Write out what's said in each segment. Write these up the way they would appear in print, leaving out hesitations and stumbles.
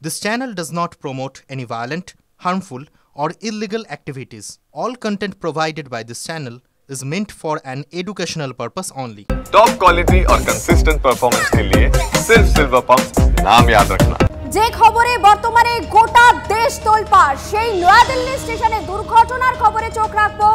This channel does not promote any violent, harmful, or illegal activities. All content provided by this channel is meant for an educational purpose only. Top quality और consistent performance के लिए सिर्फ silver pump नाम याद रखना। যে খবরে বর্তমানে গোটা দেশ তোলপাড় সেই নয়াদিল্লি স্টেশনে দুর্ঘটনার খবরে চোখ রাখবো।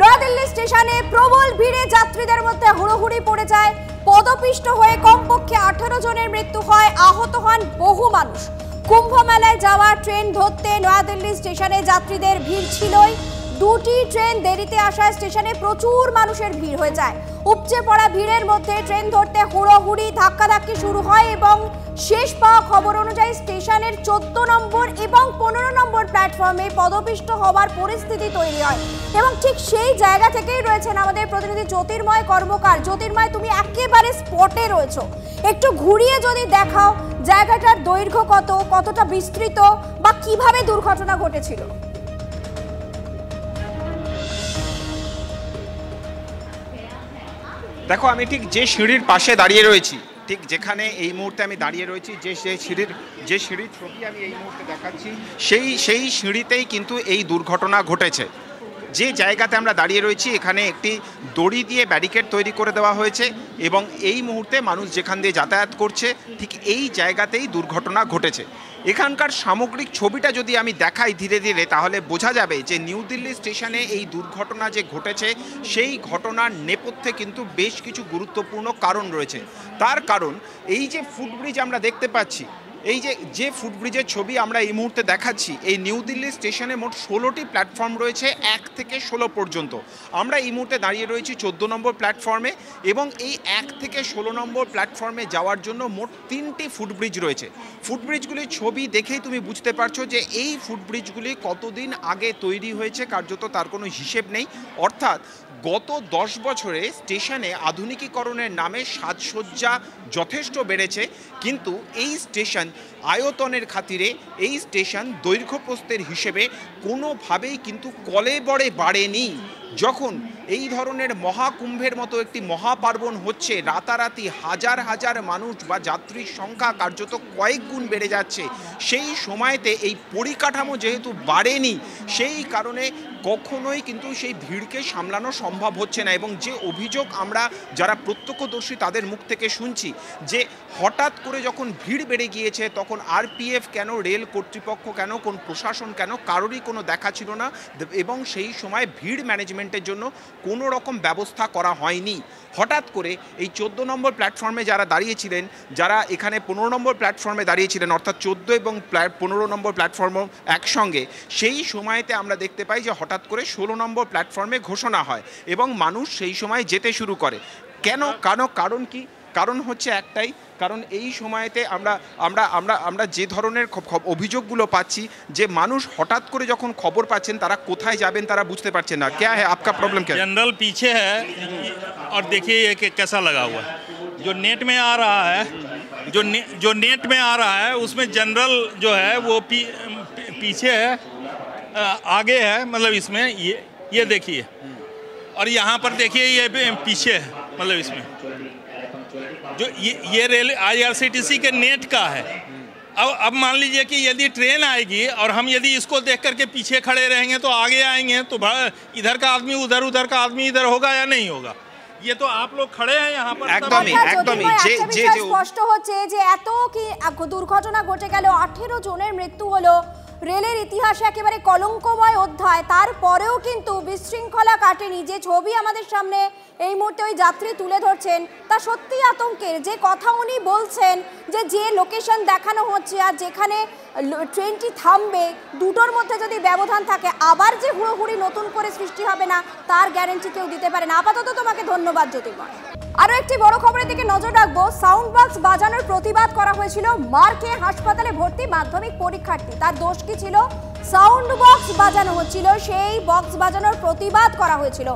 নয়াদিল্লি স্টেশনে প্রবল ভিড়ে যাত্রীদের মধ্যে হুড়োহুড়ি পড়ে যায়, পদপিষ্ট হয়ে কমপক্ষে 18 জনের মৃত্যু হয়, আহত হন বহু মানুষ। কুম্ভ মেলায় যাওয়া ট্রেন ধরতে নয়াদিল্লি স্টেশনে যাত্রীদের ভিড় ছিলই। দুটি ট্রেন দেরিতে আসায় স্টেশনে প্রচুর মানুষের ভিড় হয়ে যায়। উপচে পড়া ভিড়ের মধ্যে ট্রেন ধরতে হুড়োহুড়ি ধাক্কাধাক্কি শুরু হয় এবং শেষ পাওয়া খবর অনুযায়ী স্টেশনের 14 নম্বর এবং 15 নম্বর প্ল্যাটফর্মে পদপিষ্ট হওয়ার পরিস্থিতি তৈরি হয় এবং ঠিক সেই জায়গা থেকেই রয়েছেন আমাদের প্রতিনিধি জ্যোতির্ময় কর্মকার। জ্যোতির্ময়, তুমি একেবারে স্পটে রয়েছো, একটু ঘুরিয়ে যদি দেখাও জায়গাটার দৈর্ঘ্য কতটা বিস্তৃত বা কিভাবে দুর্ঘটনা ঘটেছিল। দেখো, আমি ঠিক যে সিঁড়ির পাশে দাঁড়িয়ে রয়েছি, ঠিক যেখানে এই মুহূর্তে আমি দাঁড়িয়ে রয়েছি, যে সিঁড়ির ছবি আমি এই মুহূর্তে দেখাচ্ছি, সেই সিঁড়িতেই কিন্তু এই দুর্ঘটনা ঘটেছে। যে জায়গাতে আমরা দাঁড়িয়ে রয়েছি এখানে একটি দড়ি দিয়ে ব্যারিকেড তৈরি করে দেওয়া হয়েছে এবং এই মুহূর্তে মানুষ যেখান দিয়ে যাতায়াত করছে ঠিক এই জায়গাতেই দুর্ঘটনা ঘটেছে। এখানকার সামগ্রিক ছবিটা যদি আমি দেখাই ধীরে ধীরে, তাহলে বোঝা যাবে যে নিউ দিল্লি স্টেশনে এই দুর্ঘটনা যে ঘটেছে সেই ঘটনার নেপথ্যে কিন্তু বেশ কিছু গুরুত্বপূর্ণ কারণ রয়েছে। তার কারণ এই যে ফুটব্রিজ আমরা দেখতে পাচ্ছি, এই যে ফুটব্রিজের ছবি আমরা এই মুহূর্তে দেখাচ্ছি, এই নিউ দিল্লি স্টেশনে মোট 16টি প্ল্যাটফর্ম রয়েছে 1 থেকে 16 পর্যন্ত। আমরা এই মুহূর্তে দাঁড়িয়ে রয়েছি 14 নম্বর প্ল্যাটফর্মে এবং এই 1 থেকে 16 নম্বর প্ল্যাটফর্মে যাওয়ার জন্য মোট 3টি ফুটব্রিজ রয়েছে। ফুটব্রিজগুলির ছবি দেখেই তুমি বুঝতে পারছো যে এই ফুটব্রিজগুলি কতদিন আগে তৈরি হয়েছে, কার্যত তার কোনো হিসেব নেই। অর্থাৎ গত 10 বছরে স্টেশনে আধুনিকীকরণের নামে সাজসজ্জা যথেষ্ট বেড়েছে, কিন্তু এই স্টেশন আয়তনের খাতিরে এই স্টেশন দৈর্ঘ্যপ্রস্থের হিসেবে কোনোভাবেই কিন্তু কলেবরে বাড়েনি। যখন এই ধরনের মহাকুম্ভের মতো একটি মহাপার্বণ হচ্ছে, রাতারাতি হাজার হাজার মানুষ বা যাত্রীর সংখ্যা কার্যত কয়েক গুণ বেড়ে যাচ্ছে, সেই সময়তে এই পরিকাঠামো যেহেতু বাড়েনি সেই কারণে কখনোই কিন্তু সেই ভিড়কে সামলানো সম্ভব হচ্ছে না। এবং যে অভিযোগ আমরা যারা প্রত্যক্ষদর্শী তাদের মুখ থেকে শুনছি যে হঠাৎ করে যখন ভিড় বেড়ে গিয়েছে তখন আরপিএফ কেন, রেল কর্তৃপক্ষ কেন, কোন প্রশাসন কেন, কারোরই কোনো দেখা ছিল না এবং সেই সময় ভিড় ম্যানেজমেন্টের জন্য কোনো রকম ব্যবস্থা করা হয়নি। হঠাৎ করে এই 14 নম্বর প্ল্যাটফর্মে যারা দাঁড়িয়েছিলেন, যারা এখানে 15 নম্বর প্ল্যাটফর্মে দাঁড়িয়েছিলেন, অর্থাৎ 14 এবং 15 নম্বর প্ল্যাটফর্ম একসঙ্গে, সেই সময়তে আমরা দেখতে পাই যে হঠাৎ করে 16 নম্বর প্ল্যাটফর্মে ঘোষণা হয় এবং মানুষ সেই সময় যেতে শুরু করে। কারণ কি? কারণ হচ্ছে একটাই, কারণ এই সময়তে আমরা যে ধরনের অভিযোগগুলো পাচ্ছি যে মানুষ হঠাৎ করে যখন খবর পাচ্ছেন তারা কোথায় যাবেন তারা বুঝতে পারছেন না। क्या है आपका प्रॉब्लम क्या है? जनरल पीछे है और देखिए ये कैसा लगा हुआ है, जो नेट में आ रहा है, जो नेट में आ रहा है उसमें जनरल जो है वो पीछे है, आगे है, मतलब इसमें ये देखिए, और यहाँ पर देखिए ये पीछे है, मतलब इसमें जो ये रेल IRCTC के नेट का है। अब मान लीजिए कि यदि ट्रेन आएगी और हम यदि इसको देख करके पीछे खड़े रहेंगे तो आगे आएंगे तो इधर का आदमी उधर का आदमी इधर होगा या नहीं होगा? ये तो आप लोग खड़े हैं यहाँ पर। একদমই যে স্পষ্ট হচ্ছে যে এত কি দুর্ঘটনা ঘটে গেল, 18 জনের মৃত্যু হলো, রেলের ইতিহাসে একেবারে কলঙ্কময় অধ্যায়, তারপরেও কিন্তু বিশৃঙ্খলা কাটেনি। যে ছবি আমাদের সামনে এই মুহূর্তে ওই যাত্রী তুলে ধরছেন তা সত্যি আতঙ্কের। যে কথা উনি বলছেন যে লোকেশন দেখানো হচ্ছে আর যেখানে ট্রেনটি থামবে দুটোর মধ্যে যদি ব্যবধান থাকে আবার যে হুড়োহুড়ি নতুন করে সৃষ্টি হবে না তার গ্যারান্টি কেউ দিতে পারে না। আপাতত তোমাকে ধন্যবাদ জ্যোতির্ময়। আরও একটি বড় খবরের দিকে নজর রাখবো। সাউন্ড বক্স বাজানোর প্রতিবাদ করা হয়েছিল, মার খেয়ে হাসপাতালে ভর্তি মাধ্যমিক পরীক্ষার্থী। তার দোষ কি ছিল? সাউন্ড বক্স বাজানো হচ্ছিল, সেই বক্স বাজানোর প্রতিবাদ করা হয়েছিল।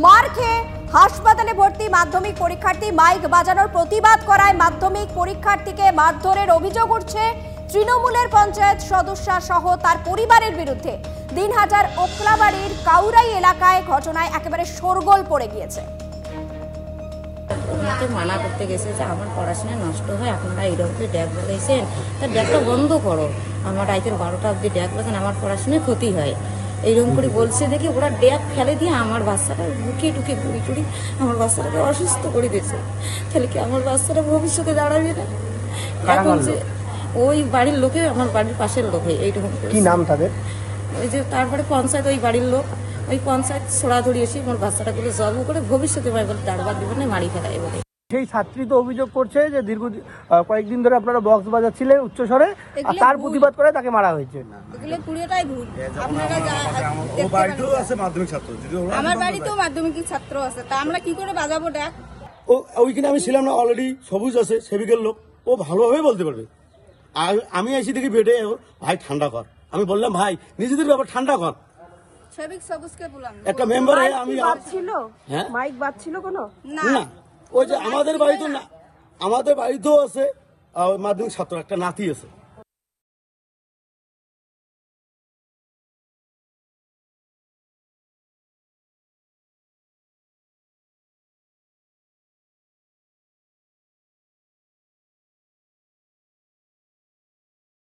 মার খেয়ে হাসপাতালে ভর্তি মাধ্যমিক পরীক্ষার্থী মাইক বাজানোর প্রতিবাদ করায় মাধ্যমিক পরীক্ষার্থীকে মারধরের অভিযোগ উঠছে তৃণমূলের পঞ্চায়েত সদস্যা সহ তার পরিবারের বিরুদ্ধে। দিনহাটার ওখলাবাড়ির কাউরাই এলাকায় ঘটনায় একেবারে শোরগোল পড়ে গিয়েছে। আমাকে মানা করতে গেছে যে আমার পড়াশোনা নষ্ট হয়, আপনারা এইরকম ড্যাগ বলেছেন, তা ড্যাগটা বন্ধ করো, আমার রাইতের 12টা অবধি ড্যাগ বলেছেন, আমার পড়াশোনায় ক্ষতি হয়, এইরকম করে বলছে দেখি ওরা ড্যাগ ফেলে দিয়ে আমার বাচ্চাটা ঢুকিয়ে গুড়ি টুড়ি আমার বাচ্চাটাকে অসুস্থ করে দিয়েছে। তাহলে কি আমার বাচ্চাটা ভবিষ্যতে দাঁড়াবে না? এখন যে ওই বাড়ির লোকে, আমার বাড়ির পাশের লোকে এইরকম। কি নাম তাদের? ওই যে তারপরে পঞ্চায়েত, ওই বাড়ির লোক, ওই পঞ্চায়েত ছড়াছড়ি এসে আমার বাচ্চাটাগুলো জব করে ভবিষ্যতে দাঁড়াবার দেবে না, মারি ফেলায় বলে। সেই ছাত্রী তো অভিযোগ করছে যে দীর্ঘ কয়েকদিন ধরে আপনারা বক্স বাজাচ্ছিলেন উচ্চস্বরে, আর তার প্রতিবাদ করে তাকে মারা হয়েছে। এগুলো পুরোটাই ভুল। আপনারা আমার বাড়িতেও মাধ্যমিক ছাত্র আছে, তা আমরা কি করে বাজাবো ডাক? ওইখানে আমি ছিলাম না, অলরেডি সবুজ আছে সেবিকের লোক, ও ভালোভাবে বলতে পারবে। আর আমি এসে দেখি বেডে, ভাই ঠান্ডা কর। আমি বললাম ভাই নিজেদের ব্যাপার ঠান্ডা কর। একটা মেম্বার আমি মাইক বাজছিল কোনো না, ওই যে আমাদের বাড়িতেও না, আমাদের বাড়িতেও আছে মাধ্যমিক ছাত্র, একটা নাতি আছে।